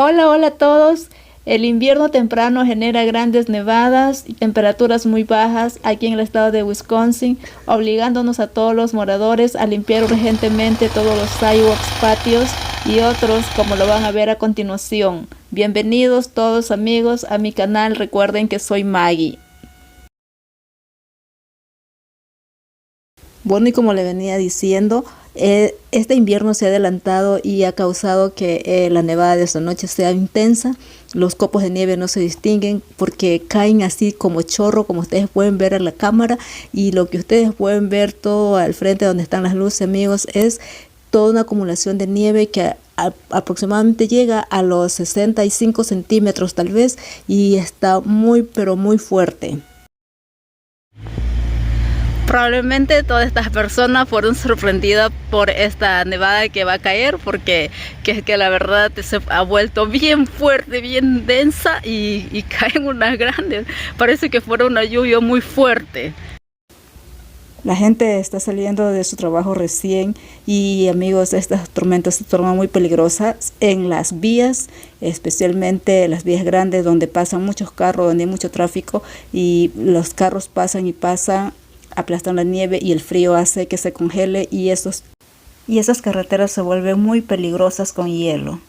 Hola, hola a todos. El invierno temprano genera grandes nevadas y temperaturas muy bajas aquí en el estado de Wisconsin, obligándonos a todos los moradores a limpiar urgentemente todos los sidewalks, patios y otros, como lo van a ver a continuación. Bienvenidos todos amigos a mi canal. Recuerden que soy Maggie. Bueno, y como le venía diciendo, este invierno se ha adelantado y ha causado que la nevada de esta noche sea intensa. Los copos de nieve no se distinguen porque caen así como chorro, como ustedes pueden ver en la cámara. Y lo que ustedes pueden ver todo al frente donde están las luces, amigos, es toda una acumulación de nieve que aproximadamente llega a los 65 centímetros tal vez, y está muy pero muy fuerte. Probablemente todas estas personas fueron sorprendidas por esta nevada que va a caer, porque que la verdad se ha vuelto bien fuerte, bien densa y caen unas grandes. Parece que fuera una lluvia muy fuerte. La gente está saliendo de su trabajo recién y amigos, estas tormentas se tornan muy peligrosas en las vías, especialmente las vías grandes donde pasan muchos carros, donde hay mucho tráfico y los carros pasan y pasan, aplastan la nieve y el frío hace que se congele y esas carreteras se vuelven muy peligrosas con hielo.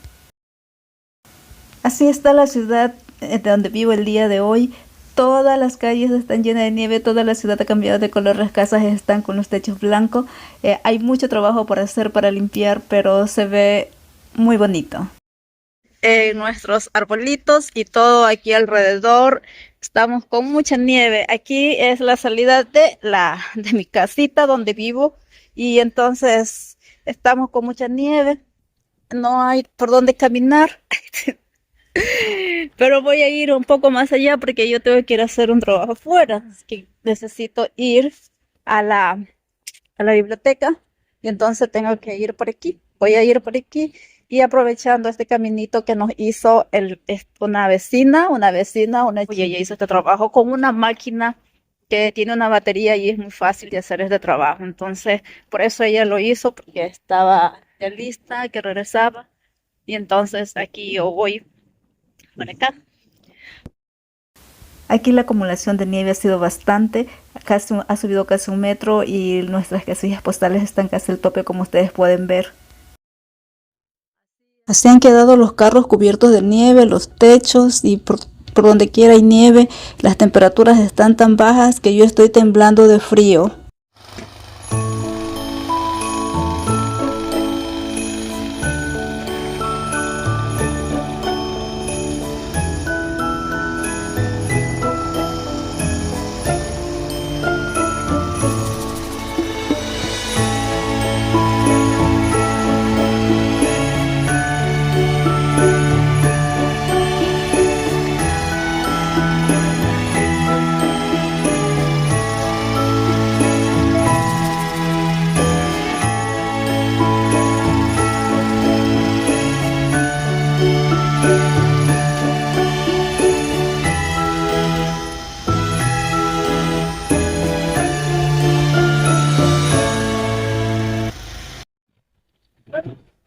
Así está la ciudad de donde vivo el día de hoy. Todas las calles están llenas de nieve, toda la ciudad ha cambiado de color, las casas están con los techos blancos. Hay mucho trabajo por hacer para limpiar, pero se ve muy bonito. Nuestros arbolitos y todo aquí alrededor estamos con mucha nieve. Aquí es la salida de mi casita donde vivo y entonces estamos con mucha nieve. No hay por dónde caminar. Pero voy a ir un poco más allá porque yo tengo que ir a hacer un trabajo afuera. Así que necesito ir a la biblioteca y entonces tengo que ir por aquí. Voy a ir por aquí y aprovechando este caminito que nos hizo oye, ella hizo este trabajo con una máquina que tiene una batería y es muy fácil de hacer este trabajo. Entonces, por eso ella lo hizo, porque estaba ya lista, que regresaba. Y entonces aquí yo voy por acá. Aquí la acumulación de nieve ha sido bastante, ha subido casi 1 metro y nuestras casillas postales están casi al tope, como ustedes pueden ver. Así han quedado los carros cubiertos de nieve, los techos y por donde quiera hay nieve. Las temperaturas están tan bajas que yo estoy temblando de frío.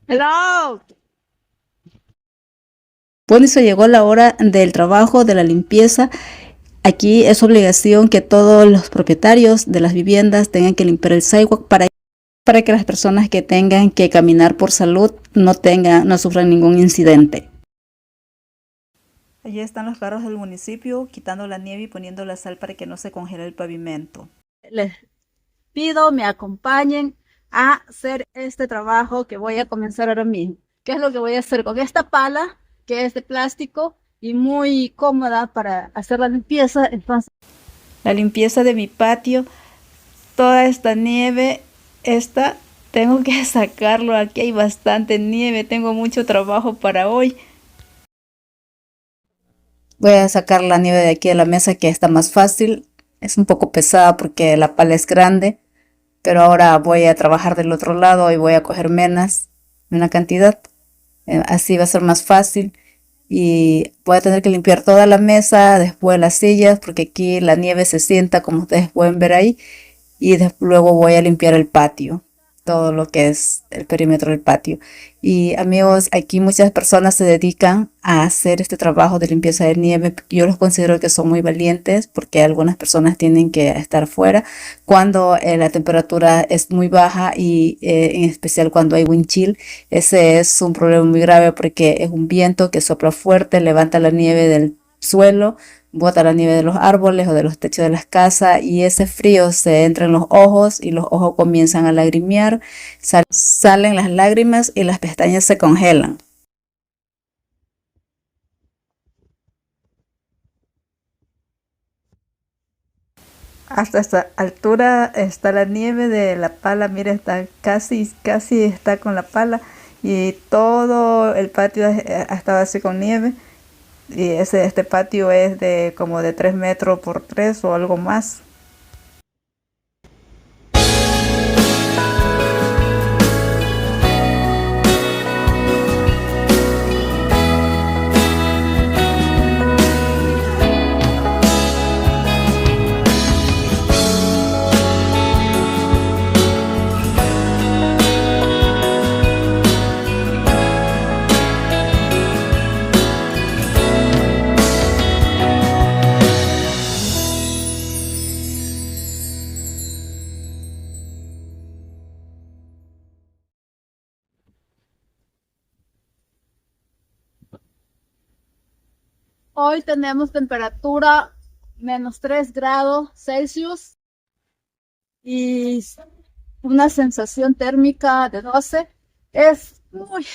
Hello. Bueno, y se llegó la hora del trabajo, de la limpieza. Aquí es obligación que todos los propietarios de las viviendas tengan que limpiar el sidewalk para que las personas que tengan que caminar por salud no sufran ningún incidente. Allí están los carros del municipio quitando la nieve y poniendo la sal para que no se congele el pavimento. Les pido me acompañen a hacer este trabajo que voy a comenzar ahora mismo. ¿Qué es lo que voy a hacer con esta pala que es de plástico y muy cómoda para hacer la limpieza? Entonces, la limpieza de mi patio, toda esta nieve, tengo que sacarlo. Aquí hay bastante nieve, tengo mucho trabajo para hoy. Voy a sacar la nieve de aquí de la mesa, que está más fácil. Es un poco pesada porque la pala es grande, pero ahora voy a trabajar del otro lado y voy a coger una cantidad. Así va a ser más fácil. Y voy a tener que limpiar toda la mesa, después las sillas, porque aquí la nieve se sienta, como ustedes pueden ver ahí. Y luego voy a limpiar el patio. todo lo que es el perímetro del patio. Y amigos, aquí muchas personas se dedican a hacer este trabajo de limpieza de nieve. Yo los considero que son muy valientes porque algunas personas tienen que estar fuera cuando la temperatura es muy baja y en especial cuando hay wind chill. Ese es un problema muy grave porque es un viento que sopla fuerte, levanta la nieve del suelo, bota la nieve de los árboles o de los techos de las casas y ese frío se entra en los ojos y los ojos comienzan a lagrimear, salen las lágrimas y las pestañas se congelan. Hasta esta altura está la nieve de la pala, mira, está casi está con la pala y todo el patio ha estado así con nieve. Y este patio es de como de 3 metros por 3 o algo más. Hoy tenemos temperatura menos 3 grados Celsius y una sensación térmica de 12. Es muy,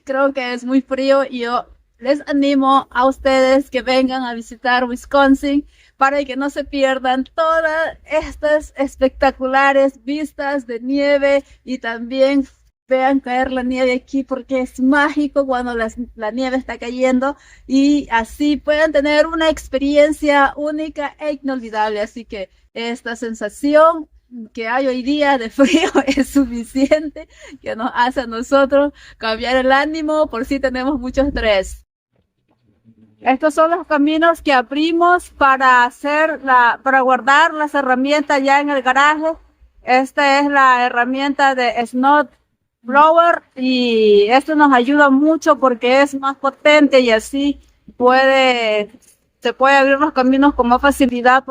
creo que es muy frío y yo les animo a ustedes que vengan a visitar Wisconsin para que no se pierdan todas estas espectaculares vistas de nieve y también vean caer la nieve aquí porque es mágico cuando la nieve está cayendo y así pueden tener una experiencia única e inolvidable. Así que esta sensación que hay hoy día de frío es suficiente que nos hace a nosotros cambiar el ánimo por si tenemos mucho estrés. Estos son los caminos que abrimos para para guardar las herramientas ya en el garaje. Esta es la herramienta de Snow Blower y esto nos ayuda mucho porque es más potente y así se puede abrir los caminos con más facilidad.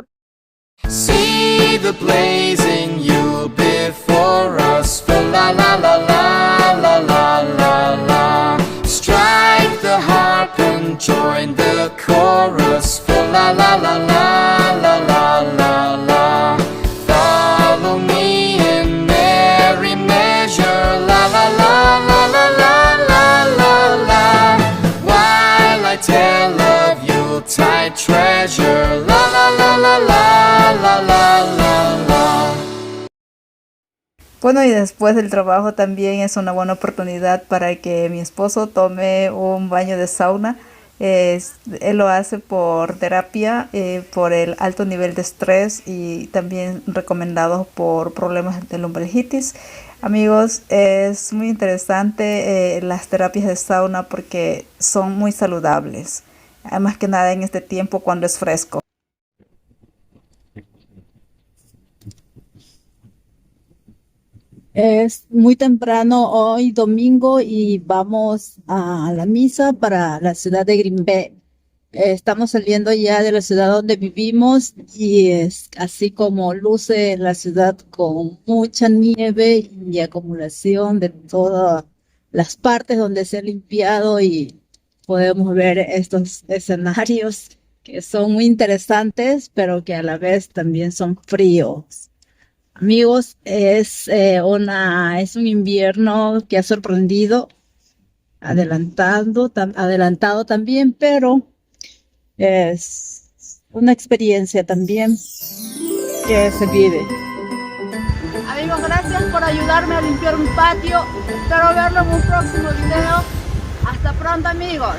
See the blazing you before us, fa la la la la la la la la. Strike the harp and join the chorus, fa la la la la la la la la. Follow me in merry measure, la la la la la la la la la. While I tell of Yuletide treasure, la la la la la la la la la. Bueno, y después del trabajo también es una buena oportunidad para que mi esposo tome un baño de sauna. Él lo hace por terapia, por el alto nivel de estrés y también recomendado por problemas de lumbalgitis. Amigos, es muy interesante las terapias de sauna porque son muy saludables, más que nada en este tiempo cuando es fresco. Es muy temprano hoy domingo y vamos a la misa para la ciudad de Green Bay. Estamos saliendo ya de la ciudad donde vivimos y es así como luce la ciudad con mucha nieve y acumulación de todas las partes donde se ha limpiado y podemos ver estos escenarios que son muy interesantes, pero que a la vez también son fríos. Amigos, es un invierno que ha sorprendido, adelantado también, pero es una experiencia también que se vive. Amigos, gracias por ayudarme a limpiar mi patio. Espero verlo en un próximo video. Hasta pronto, amigos.